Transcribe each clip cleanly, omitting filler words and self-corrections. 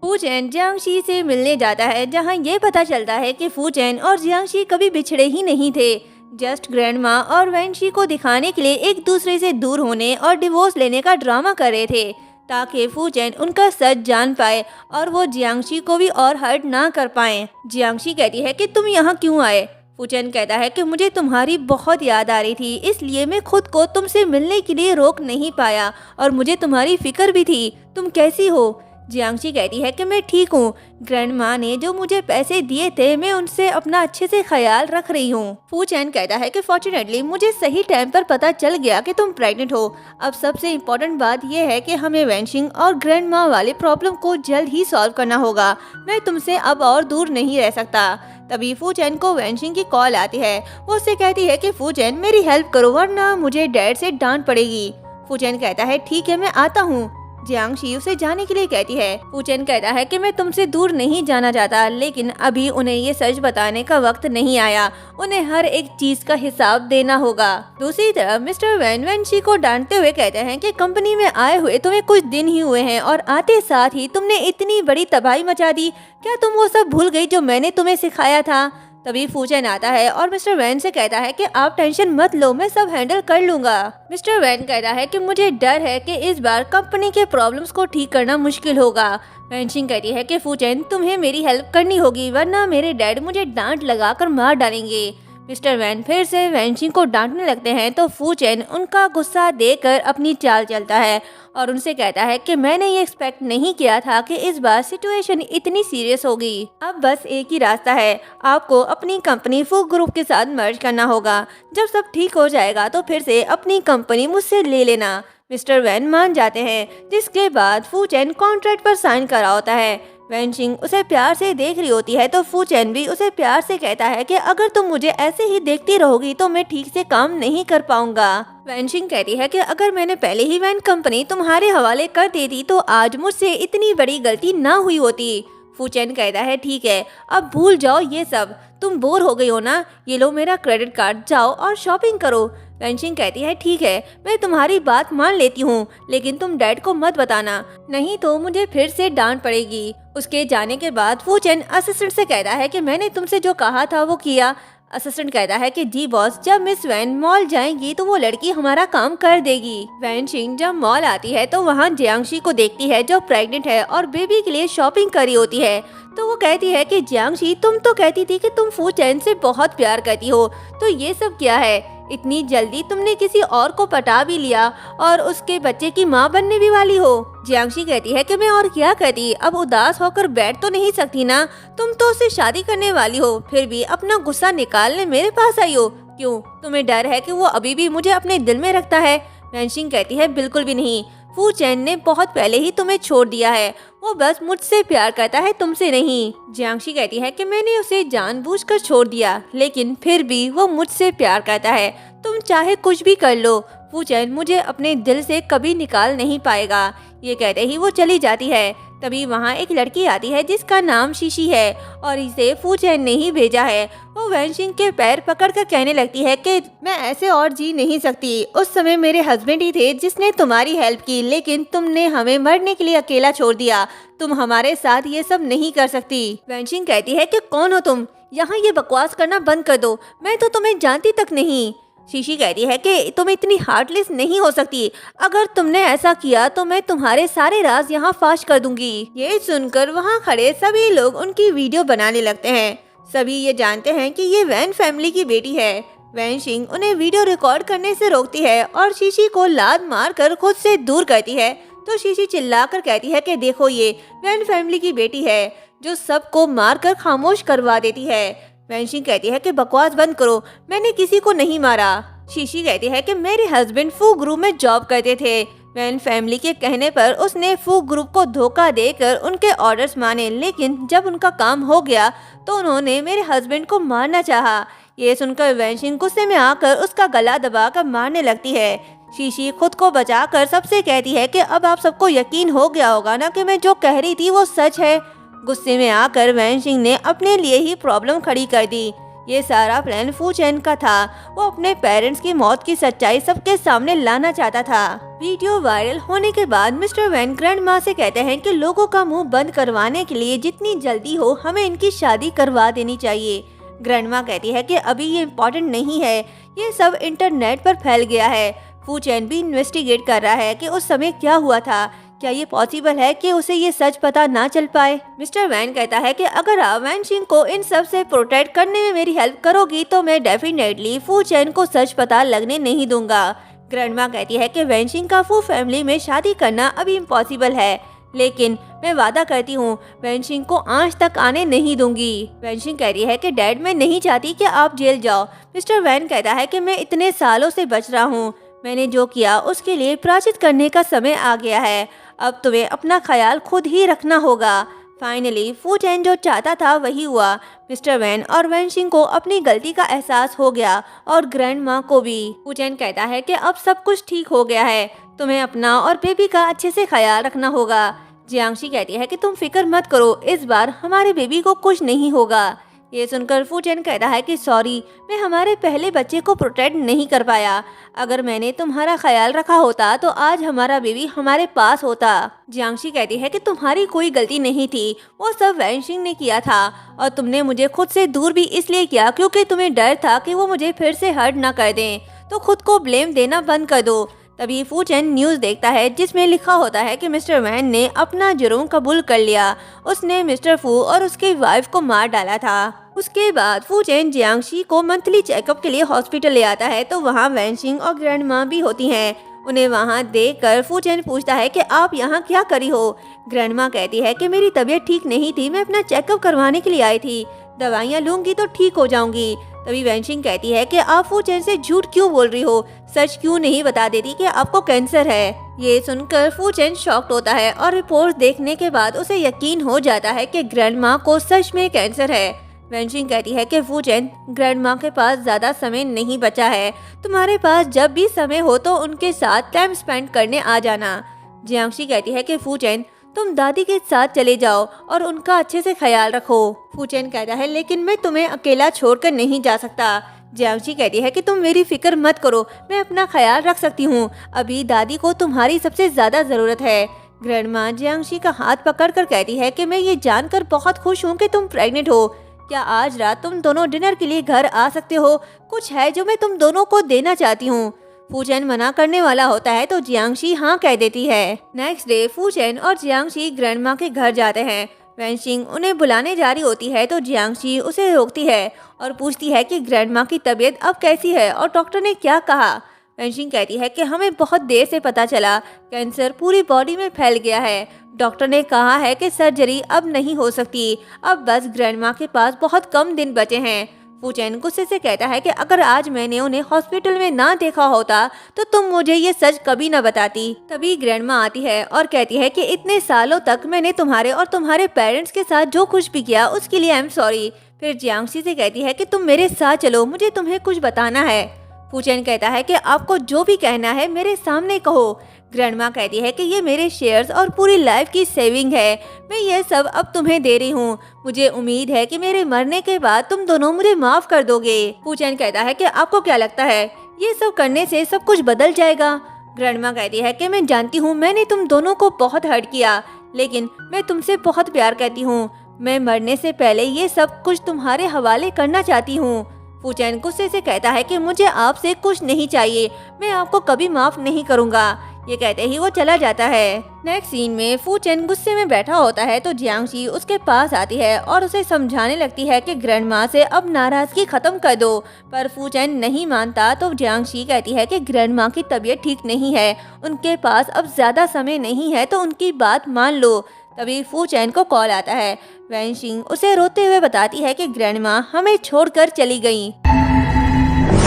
फू चैन जियांगशी से मिलने जाता है, जहां ये पता चलता है कि फू चैन और जियांगशी कभी बिछड़े ही नहीं थे। जस्ट ग्रैंडमा और वैनशी को दिखाने के लिए एक दूसरे से दूर होने और डिवोर्स लेने का ड्रामा कर रहे थे, ताकि फू चैन उनका सच जान पाए और वो जियांगशी को भी और हर्ट ना कर पाए। जियांगशी कहती है कि तुम यहाँ क्यों आए? फू चैन कहता है कि मुझे तुम्हारी बहुत याद आ रही थी, इसलिए मैं खुद को तुमसे मिलने के लिए रोक नहीं पाया और मुझे तुम्हारी फिक्र भी थी। तुम कैसी हो? जियांगशी कहती है कि मैं ठीक हूँ। ग्रैंडमा ने जो मुझे पैसे दिए थे, मैं उनसे अपना अच्छे से ख्याल रख रही हूँ। फू चैन कहता है कि फॉर्चुनेटली मुझे सही टाइम पर पता चल गया कि तुम प्रेग्नेंट हो। अब सबसे इम्पोर्टेंट बात यह है कि हमें वैनशिंग और ग्रैंडमा वाले प्रॉब्लम को जल्द ही सॉल्व करना होगा। मैं तुमसे अब और दूर नहीं रह सकता। तभी फू चैन को वैनशिंग की कॉल आती है। वो उससे कहती है कि फू चैन मेरी हेल्प करो, वरना मुझे डैड से डांट पड़ेगी। फू चैन कहता है ठीक है, मैं आता हूँ। जियांगशी उसे जाने के लिए कहती है। फू चैन कहता है कि मैं तुमसे दूर नहीं जाना चाहता, लेकिन अभी उन्हें ये सच बताने का वक्त नहीं आया। उन्हें हर एक चीज का हिसाब देना होगा। दूसरी तरफ मिस्टर वैन वैनशी को डांटते हुए कहते हैं कि कंपनी में आए हुए तुम्हें कुछ दिन ही हुए हैं और आते साथ ही तुमने इतनी बड़ी तबाही मचा दी। क्या तुम वो सब भूल गई जो मैंने तुम्हें सिखाया था? तभी फू चैन आता है और मिस्टर वैन से कहता है कि आप टेंशन मत लो, मैं सब हैंडल कर लूंगा। मिस्टर वैन कहता है कि मुझे डर है कि इस बार कंपनी के प्रॉब्लम्स को ठीक करना मुश्किल होगा। वैनशिंग कहती है कि फू चैन तुम्हें मेरी हेल्प करनी होगी, वरना मेरे डैड मुझे डांट लगाकर मार डालेंगे। मिस्टर वैन फिर से वैनशिंग को डांटने लगते हैं, तो फू चैन उनका गुस्सा देकर अपनी चाल चलता है और उनसे कहता है कि मैंने ये एक्सपेक्ट नहीं किया था कि इस बार सिचुएशन इतनी सीरियस होगी। अब बस एक ही रास्ता है, आपको अपनी कंपनी फू ग्रुप के साथ मर्ज करना होगा। जब सब ठीक हो जाएगा तो फिर से अपनी कंपनी मुझसे ले लेना। मिस्टर वैन मान जाते हैं, जिसके बाद फू चैन कॉन्ट्रैक्ट पर साइन करा होता है। वैनशिंग उसे प्यार से देख रही होती है, तो फू चैन भी उसे प्यार से कहता है कि अगर तुम मुझे ऐसे ही देखती रहोगी तो मैं ठीक से काम नहीं कर पाऊंगा। वैनशिंग कहती है कि अगर मैंने पहले ही वैन कंपनी तुम्हारे हवाले कर देती तो आज मुझसे इतनी बड़ी गलती ना हुई होती। फू चैन कहता है ठीक है, अब भूल जाओ ये सब, तुम बोर हो गई हो ना, ये लो मेरा क्रेडिट कार्ड, जाओ और शॉपिंग करो। वैनशिंग कहती है ठीक है, मैं तुम्हारी बात मान लेती हूँ, लेकिन तुम डैड को मत बताना, नहीं तो मुझे फिर से डांट पड़ेगी। उसके जाने के बाद फू चैन असिस्टेंट से कहता है कि मैंने तुमसे जो कहा था वो किया। असिस्टेंट कहता है कि जी बॉस, जब मिस वैन मॉल जाएंगी तो वो लड़की हमारा काम कर देगी। वैनशिंग जब मॉल आती है तो वहाँ जियांगशी को देखती है, जो प्रेग्नेंट है और बेबी के लिए शॉपिंग करी होती है। तो वो कहती है कि जियांगशी, तुम तो कहती थी कि तुम फू चैन से बहुत प्यार करती हो, तो ये सब क्या है? इतनी जल्दी तुमने किसी और को पटा भी लिया और उसके बच्चे की माँ बनने भी वाली हो। जियांगशी कहती है कि मैं और क्या करती, अब उदास होकर बैठ तो नहीं सकती ना, तुम तो उससे शादी करने वाली हो, फिर भी अपना गुस्सा निकालने मेरे पास आई हो। क्यों, तुम्हें डर है कि वो अभी भी मुझे अपने दिल में रखता है? वैनशिंग कहती है बिल्कुल भी नहीं, फू चैन ने बहुत पहले ही तुम्हें छोड़ दिया है, वो बस मुझसे प्यार करता है, तुमसे नहीं। जियांगशी कहती है कि मैंने उसे जानबूझकर छोड़ दिया, लेकिन फिर भी वो मुझसे प्यार करता है, तुम चाहे कुछ भी कर लो, फू चैन मुझे अपने दिल से कभी निकाल नहीं पाएगा। ये कहते ही वो चली जाती है। तभी वहाँ एक लड़की आती है जिसका नाम शीशी है और इसे फू चैन ने ही भेजा है। वो वैनशिंग के पैर पकड़कर कहने लगती है कि मैं ऐसे और जी नहीं सकती, उस समय मेरे हस्बैंड ही थे जिसने तुम्हारी हेल्प की, लेकिन तुमने हमें मरने के लिए अकेला छोड़ दिया, तुम हमारे साथ ये सब नहीं कर सकती। वैनशिंग कहती है कि कौन हो तुम, यहाँ ये बकवास करना बंद कर दो, मैं तो तुम्हें जानती तक नहीं। शीशी कहती है कि तुम इतनी हार्टलेस नहीं हो सकती, अगर तुमने ऐसा किया तो मैं तुम्हारे सारे राज यहाँ फाश कर दूंगी। ये सुनकर वहाँ खड़े सभी लोग उनकी वीडियो बनाने लगते हैं। सभी ये जानते हैं कि ये वैन फैमिली की बेटी है। वैनशिंग उन्हें वीडियो रिकॉर्ड करने से रोकती है और शीशी को लात मार कर खुद से दूर करती है। तो शीशी चिल्लाकर कहती है कि देखो, ये वैन फैमिली की बेटी है जो सबको मार कर खामोश करवा देती है। वैनशिंग कहती है कि बकवास बंद करो, मैंने किसी को नहीं मारा। शीशी कहती है कि मेरे हस्बैंड फू ग्रुप में जॉब करते थे। वैन फैमिली के कहने पर उसने फू ग्रुप को धोखा देकर उनके ऑर्डर्स माने, लेकिन जब उनका काम हो गया तो उन्होंने मेरे हस्बैंड को मारना चाहा। ये सुनकर वैनशिंग गुस्से में आकर उसका गला दबाकर मारने लगती है। शीशी खुद को बचाकर सबसे कहती है कि अब आप सबको यकीन हो गया होगा ना कि मैं जो कह रही थी वो सच है। गुस्से में आकर वैनशिंग ने अपने लिए ही प्रॉब्लम खड़ी कर दी। ये सारा प्लान फू चैन का था। वो अपने पेरेंट्स की मौत की सच्चाई सबके सामने लाना चाहता था। वीडियो वायरल होने के बाद मिस्टर वैन ग्रैंडमा से कहते हैं कि लोगों का मुंह बंद करवाने के लिए जितनी जल्दी हो हमें इनकी शादी करवा देनी चाहिए। ग्रैंडमा कहती है कि अभी ये इम्पोर्टेंट नहीं है, ये सब इंटरनेट पर फैल गया है। फू चैन भी इन्वेस्टिगेट कर रहा है कि उस समय क्या हुआ था, क्या ये पॉसिबल है कि उसे ये सच पता ना चल पाए। मिस्टर वैन कहता है कि अगर आप वैनशिंग को इन सब से प्रोटेक्ट करने में मेरी हेल्प करोगी तो मैं डेफिनेटली फू चैन को सच पता लगने नहीं दूंगा। ग्रैंडमा कहती है कि वैनशिंग का फू फैमिली में शादी करना अभी इम्पॉसिबल है, लेकिन मैं वादा करती हूँ वैनशिंग को आंच तक आने नहीं दूंगी। वैनशिंग कह रही है कि डैड मैं नहीं चाहती कि आप जेल जाओ। मिस्टर वैन कहता है कि मैं इतने सालों से बच रहा हूँ, मैंने जो किया उसके लिए प्रायश्चित करने का समय आ गया है। अब तुम्हें अपना ख्याल खुद ही रखना होगा। फाइनली फू चैन जो चाहता था वही हुआ। मिस्टर वैन और वैनशिंग को अपनी गलती का एहसास हो गया और ग्रैंडमा को भी। फू चैन कहता है कि अब सब कुछ ठीक हो गया है, तुम्हें अपना और बेबी का अच्छे से ख्याल रखना होगा। जियांगशी कहती है कि तुम फिक्र मत करो, इस बार हमारे बेबी को कुछ नहीं होगा। ये सुनकर फू चैन कहता है कि सॉरी, मैं हमारे पहले बच्चे को प्रोटेक्ट नहीं कर पाया। अगर मैंने तुम्हारा ख्याल रखा होता तो आज हमारा बेबी हमारे पास होता। जियांगशी कहती है कि तुम्हारी कोई गलती नहीं थी, वो सब वैनशिंग ने किया था और तुमने मुझे खुद से दूर भी इसलिए किया क्योंकि तुम्हें डर था कि वो मुझे फिर से हर्ट ना कर दें, तो खुद को ब्लेम देना बंद कर दो। तभी फू चैन न्यूज़ देखता है जिसमें लिखा होता है कि मिस्टर वैन ने अपना जुर्म कबूल कर लिया, उसने मिस्टर फू और उसकी वाइफ को मार डाला था। उसके बाद फू चैन जियांगशी को मंथली चेकअप के लिए हॉस्पिटल ले आता है तो वहाँ वैनशिंग और ग्रैंडमा भी होती हैं। उन्हें वहाँ देखकर फू चैन पूछता है कि आप यहाँ क्या करी हो। ग्रैंडमा कहती है कि मेरी तबीयत ठीक नहीं थी, मैं अपना चेकअप करवाने के लिए आई थी, दवाइयाँ लूंगी तो ठीक हो जाऊंगी। तभी वैनशिंग कहती है कि आप फू चैन से झूठ क्यों बोल रही हो, सच क्यों नहीं बता देती कि आपको कैंसर है। ये सुनकर फू चैन शॉक्ड होता है और रिपोर्ट देखने के बाद उसे यकीन हो जाता है कि ग्रैंडमा को सच में कैंसर है। वैनशिंग कहती है कि फू चैन, ग्रैंडमा के पास ज्यादा समय नहीं बचा है, तुम्हारे पास जब भी समय हो तो उनके साथ टाइम स्पेंड करने आ जाना। जियांगशी कहती है कि फू चैन, तुम दादी के साथ चले जाओ और उनका अच्छे से ख्याल रखो। फू चैन कहता है लेकिन मैं तुम्हें अकेला छोड़कर नहीं जा सकता। जियांगशी कहती है कि तुम मेरी फिक्र मत करो, मैं अपना ख्याल रख सकती हूँ, अभी दादी को तुम्हारी सबसे ज्यादा जरूरत है। ग्रैंडमा जियांगशी का हाथ पकड़कर कहती है कि मैं ये जानकर बहुत खुश हूँ कि तुम प्रेग्नेंट हो। क्या आज रात तुम दोनों डिनर के लिए घर आ सकते हो? कुछ है जो मैं तुम दोनों को देना चाहती हूँ। फू चैन मना करने वाला होता है तो जियांगशी हाँ कह देती है। नेक्स्ट डे फू चैन और जियांगशी ग्रैंडमा के घर जाते हैं। वैनशिंग उन्हें बुलाने जा रही होती है तो जियांगशी उसे रोकती है और पूछती है कि ग्रैंडमा की तबीयत अब कैसी है और डॉक्टर ने क्या कहा। वैनशिंग कहती है कि हमें बहुत देर से पता चला, कैंसर पूरी बॉडी में फैल गया है, डॉक्टर ने कहा है कि सर्जरी अब नहीं हो सकती, अब बस ग्रैंडमा के पास बहुत कम दिन बचे हैं। फू चैन गुस्से से कहता है कि अगर आज मैंने उन्हें हॉस्पिटल में ना देखा होता तो तुम मुझे ये सच कभी ना बताती। तभी ग्रैंडमा आती है और कहती है कि इतने सालों तक मैंने तुम्हारे और तुम्हारे पेरेंट्स के साथ जो कुछ भी किया उसके लिए आई एम सॉरी। फिर जियांगशी से कहती है कि तुम मेरे साथ चलो, मुझे तुम्हें कुछ बताना है। फू चैन कहता है कि आपको जो भी कहना है मेरे सामने कहो। ग्रैंडमा कहती है कि ये मेरे शेयर्स और पूरी लाइफ की सेविंग है, मैं ये सब अब तुम्हें दे रही हूँ, मुझे उम्मीद है कि मेरे मरने के बाद तुम दोनों मुझे माफ कर दोगे। फू चैन कहता है कि आपको क्या लगता है ये सब करने से सब कुछ बदल जाएगा? ग्रैंडमा कहती है कि मैं जानती हूँ मैंने तुम दोनों को बहुत हर्ट किया, लेकिन मैं तुमसे बहुत प्यार करती हूँ, मैं मरने से पहले ये सब कुछ तुम्हारे हवाले करना चाहती हूँ। फू चैन गुस्से से कहता है कि मुझे आपसे कुछ नहीं चाहिए, मैं आपको कभी माफ नहीं करूँगा। ये कहते ही वो चला जाता है। नेक्स्ट सीन में फू चैन गुस्से में बैठा होता है तो जियांगशी उसके पास आती है और उसे समझाने लगती है कि ग्रैंडमा से अब नाराजगी खत्म कर दो, पर फू चैन नहीं मानता तो जियांगशी कहती है कि ग्रैंडमा की तबीयत ठीक नहीं है, उनके पास अब ज्यादा समय नहीं है तो उनकी बात मान लो। तभी फू चैन को कॉल आता है। वैनशिंग उसे रोते हुए बताती है कि ग्रैंडमा हमें छोड़कर चली गई।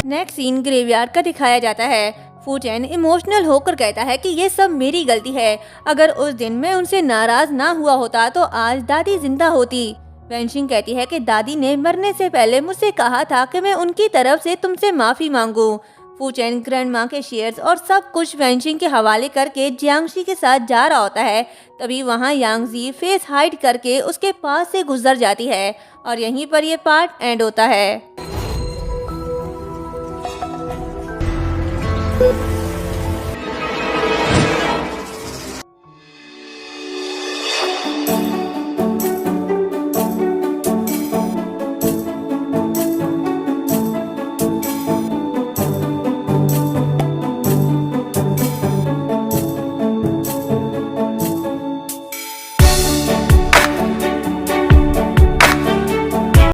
नेक्स्ट सीन ग्रेवयार्ड का दिखाया जाता है। फू चैन इमोशनल होकर कहता है कि ये सब मेरी गलती है, अगर उस दिन मैं उनसे नाराज ना हुआ होता तो आज दादी जिंदा होती। वैनशिंग कहती है कि दादी ने मरने से पहले मुझसे कहा था कि मैं उनकी तरफ से तुमसे माफी मांगू। फू चैन ग्रैंडमा के शेयर्स और सब कुछ वैनशिंग के हवाले करके जियांगशी के साथ जा रहा होता है। तभी वहाँ यांगजी फेस हाइड करके उसके पास से गुजर जाती है और यहीं पर ये पार्ट एंड होता है।